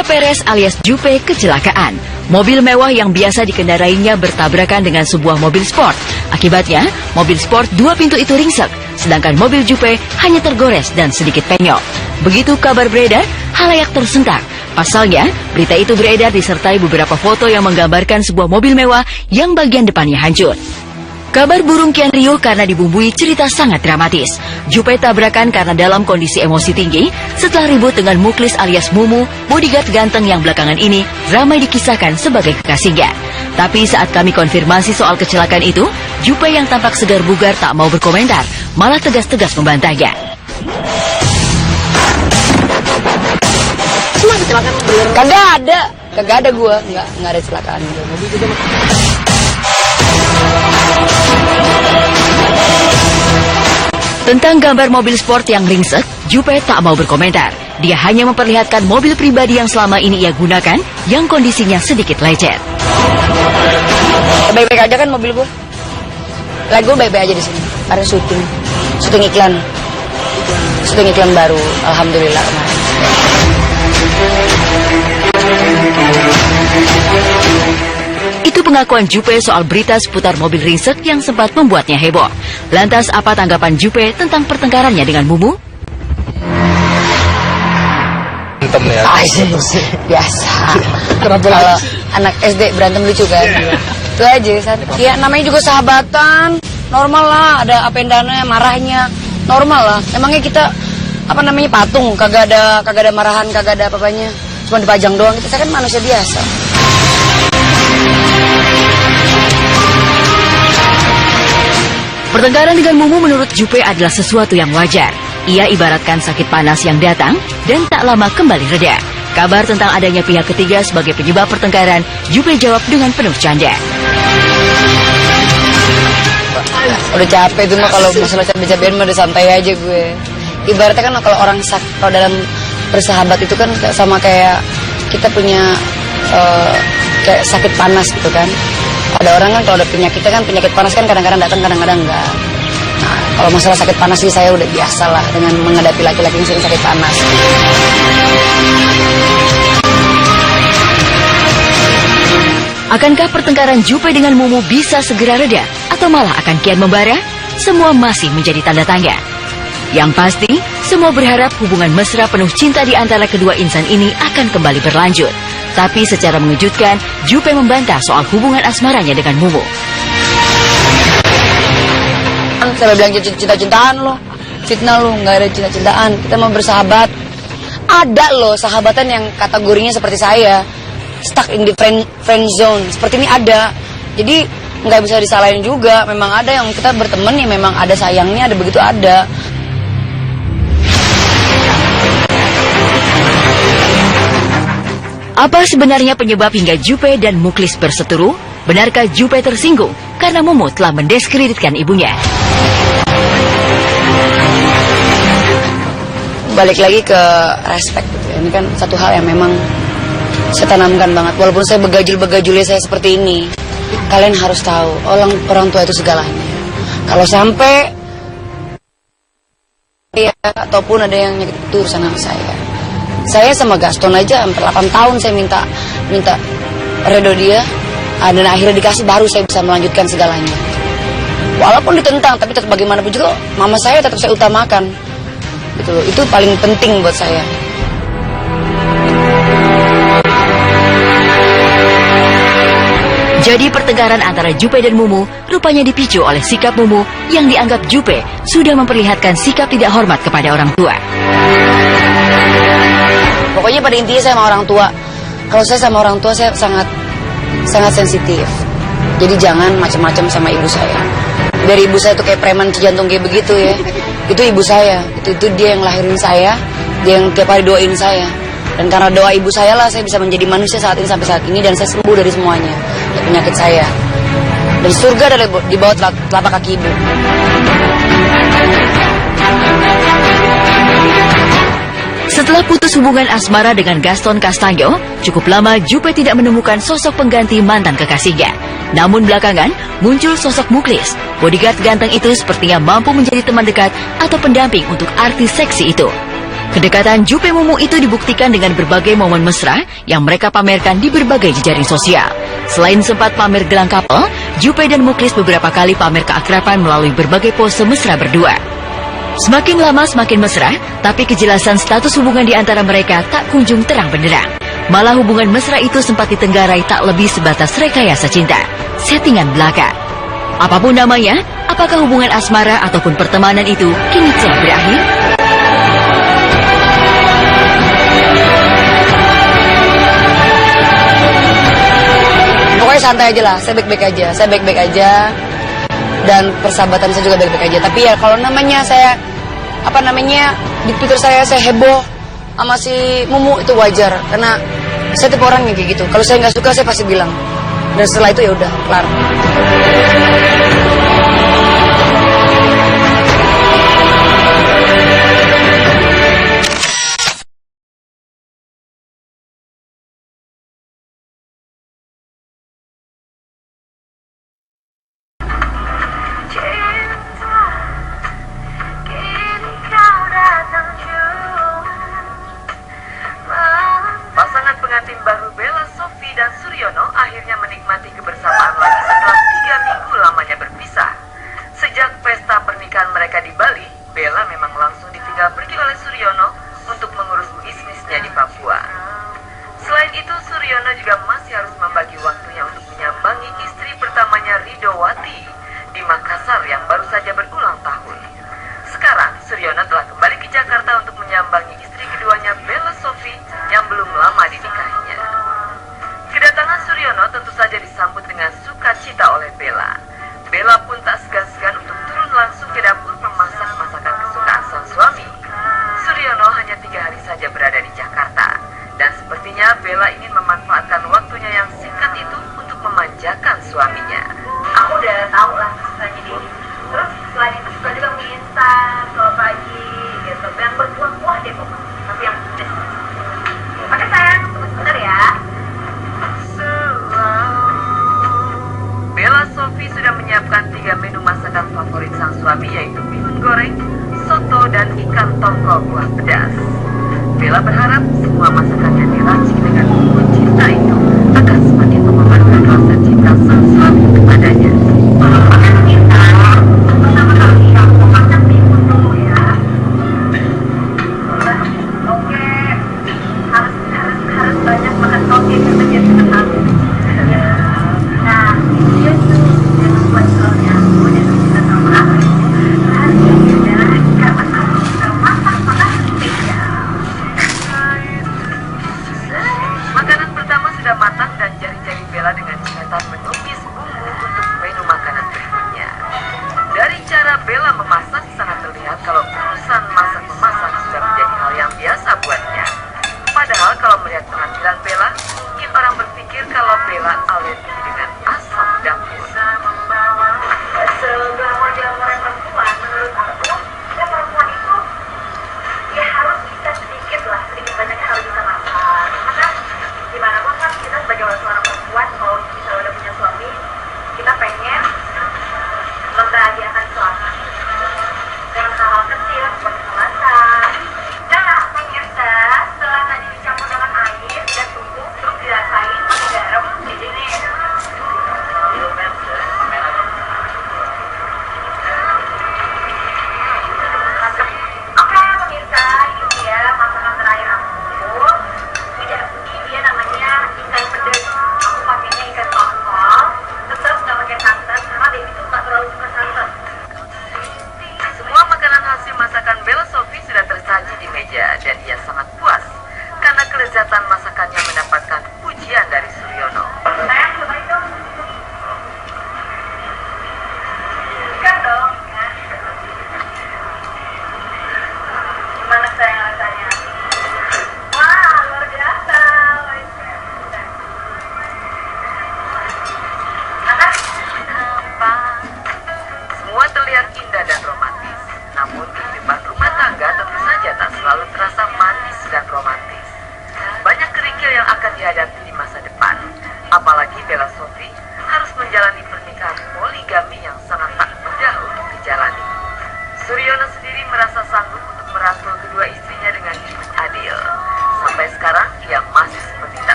Julia Perez alias Jupe kecelakaan. Mobil mewah yang biasa dikendarainya bertabrakan dengan sebuah mobil sport. Akibatnya, mobil sport 2 pintu itu ringsek, sedangkan mobil Jupe hanya tergores dan sedikit penyok. Begitu kabar beredar, halayak tersentak. Pasalnya, berita itu beredar disertai beberapa foto yang menggambarkan sebuah mobil mewah yang bagian depannya hancur. Kabar burung kian riuh karena dibumbui cerita sangat dramatis. Jupe tabrakan karena dalam kondisi emosi tinggi setelah ribut dengan Muklis alias Mumu, bodyguard ganteng yang belakangan ini ramai dikisahkan sebagai kekasihnya. Tapi saat kami konfirmasi soal kecelakaan itu, Jupe yang tampak segar bugar tak mau berkomentar, malah tegas-tegas membantahnya. Cuma kecelakaan bener? Kagak ada gua, nggak ada kecelakaan. Mobil juga. Tentang gambar mobil sport yang ringsek, Jupe tak mau berkomentar. Dia hanya memperlihatkan mobil pribadi yang selama ini ia gunakan, yang kondisinya sedikit lecet. Baik-baik aja kan mobil gue. Lah gue baik-baik aja di sini. Karena syuting iklan baru. Alhamdulillah kemarin. Itu pengakuan Jupe soal berita seputar mobil ringsek yang sempat membuatnya heboh. Lantas apa tanggapan Jupe tentang pertengkarannya dengan Mumu? Ya, biasa. Kalau anak SD berantem lucu kan? Itu aja. Ya namanya juga sahabatan. Normal lah, ada apa endanya, marahnya. Normal lah. Emangnya kita patung, kagak ada marahan, kagak ada apa-apanya. Cuma dipajang doang. Kita kan manusia biasa. Pertengkaran dengan Mumu menurut Jupe adalah sesuatu yang wajar. Ia ibaratkan sakit panas yang datang dan tak lama kembali reda. Kabar tentang adanya pihak ketiga sebagai penyebab pertengkaran, Jupe jawab dengan penuh canda. Udah capek tuh mah, kalau masalah capek-capekan mah udah santai aja gue. Ibaratnya kan kalau kalau dalam bersahabat itu kan sama kayak kita punya kayak sakit panas gitu kan. Ada orang kan kalau ada penyakit panas kan kadang-kadang datang, kadang-kadang enggak. Nah, kalau masalah sakit panas sih saya udah biasa lah dengan menghadapi laki-laki yang sering sakit panas. Akankah pertengkaran Jupe dengan Mumu bisa segera reda atau malah akan kian membara? Semua masih menjadi tanda tanya. Yang pasti, semua berharap hubungan mesra penuh cinta di antara kedua insan ini akan kembali berlanjut. Tapi secara mengejutkan, Jupe membantah soal hubungan asmaranya dengan Mumu. Saya bilang cinta-cintaan lo, fitnah lo, nggak ada cinta-cintaan. Kita mau bersahabat. Ada loh sahabatan yang kategorinya seperti saya, stuck in the friend zone. Seperti ini ada. Jadi nggak bisa disalahin juga. Memang ada yang kita berteman ya, memang ada sayangnya, ada begitu ada. Apa sebenarnya penyebab hingga Jupe dan Muklis berseteru? Benarkah Jupe tersinggung karena Mumu telah mendiskreditkan ibunya? Balik lagi ke respect gitu ya. Ini kan satu hal yang memang saya tanamkan banget. Walaupun saya begajul-begajulnya saya seperti ini, kalian harus tahu orang tua itu segalanya. Kalau sampai ya ataupun ada yang nyakit itu urusan sama saya. Saya sama Gaston aja hampir 8 tahun saya minta redo dia, dan akhirnya dikasih, baru saya bisa melanjutkan segalanya. Walaupun ditentang, tapi tetap bagaimanapun juga mama saya tetap saya utamakan. Gitu loh. Itu paling penting buat saya. Jadi pertengkaran antara Jupe dan Mumu rupanya dipicu oleh sikap Mumu yang dianggap Jupe sudah memperlihatkan sikap tidak hormat kepada orang tua. Pokoknya pada intinya saya sama orang tua. Kalau saya sama orang tua saya sangat sensitif. Jadi jangan macam-macam sama ibu saya. Dari ibu saya tuh kayak preman jantung kayak begitu ya. Itu ibu saya. Itu dia yang lahirin saya, dia yang tiap hari doain saya. Dan karena doa ibu saya lah saya bisa menjadi manusia saat ini sampai saat ini, dan saya sembuh dari semuanya, dari penyakit saya. Dan surga ada di bawah telapak kaki ibu. Setelah putus hubungan asmara dengan Gaston Castagno, cukup lama Jupe tidak menemukan sosok pengganti mantan kekasihnya. Namun belakangan muncul sosok Muklis. Bodyguard ganteng itu sepertinya mampu menjadi teman dekat atau pendamping untuk artis seksi itu. Kedekatan Jupe Mumu itu dibuktikan dengan berbagai momen mesra yang mereka pamerkan di berbagai jejaring sosial. Selain sempat pamer gelang couple, Jupe dan Muklis beberapa kali pamer keakraban melalui berbagai pose mesra berdua. Semakin lama semakin mesra, tapi kejelasan status hubungan di antara mereka tak kunjung terang benderang. Malah hubungan mesra itu sempat ditenggarai tak lebih sebatas rekayasa cinta, settingan belaka. Apapun namanya, apakah hubungan asmara ataupun pertemanan itu kini telah berakhir? Pokoknya santai aja lah, saya baik-baik aja, dan persahabatan saya juga baik-baik aja. Tapi ya kalau namanya saya, di Twitter saya heboh sama si Mumu, itu wajar, karena saya tipe orang yang kayak gitu. Kalau saya nggak suka, saya pasti bilang, dan setelah itu ya udah kelar. Pasangan pengantin baru Bella Sophie dan Suryono akhirnya menikmati kebersamaan lagi setelah 3 minggu lamanya berpisah. Sejak pesta pernikahan mereka di Bali, Bella memang langsung ditinggal pergi oleh Suryono untuk mengurus bisnisnya di Papua. Selain itu, Suryono juga masih harus membagi waktunya untuk menyambangi istri pertamanya Ridowati di Makassar yang baru saja berulang tahun. Sekarang, Suryono telah kembali ke Jakarta untuk menyambangi istri keduanya Bella Sophie yang belum lama dinikahinya. Kedatangan Suryono tentu saja disambut dengan sukacita oleh Bella. Bella pun tak segan-segan untuk turun langsung ke dapur memasak masakan kesukaan sang suami. Suryono hanya 3 hari saja berada di Jakarta, dan sepertinya Bella ingin memanfaatkan waktunya yang singkat itu untuk memanjakan suaminya. Aku udah tahu lah kesukaannya dia. Terus selain itu suka juga mie instan kalau pagi gitu, yang berkuah-kuah deh pokoknya, tapi yang pedes. Oke sayang, tunggu sebentar ya. Bella Sophie sudah menyiapkan 3 menu masakan favorit sang suami, yaitu bihun goreng, soto, dan ikan tongkol buah pedas. Bella berharap semua masakan yang diracik dengan bumbu cinta itu akan semakin memamerkan rasa cinta sang suami kepadanya. Makan kita, pertama kali aku makan bihun dulu ya. Oke, harus banyak makan toge karena dia tenang. Nah, dia tuh memang buat soalnya aku dan kita sama aku. Hari ini adalah karena aku suka masak spesial. Makanan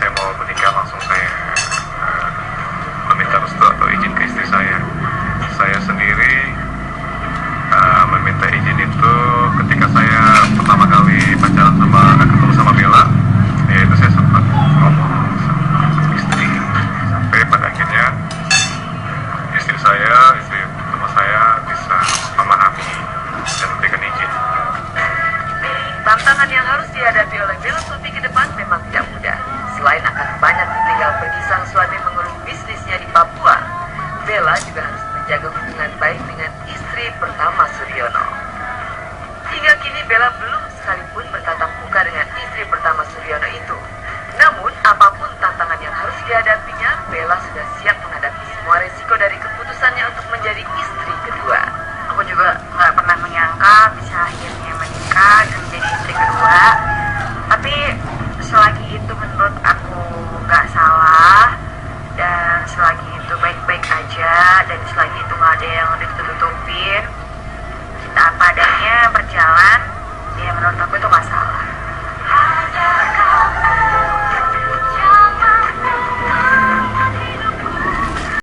saya mau menikah langsung saya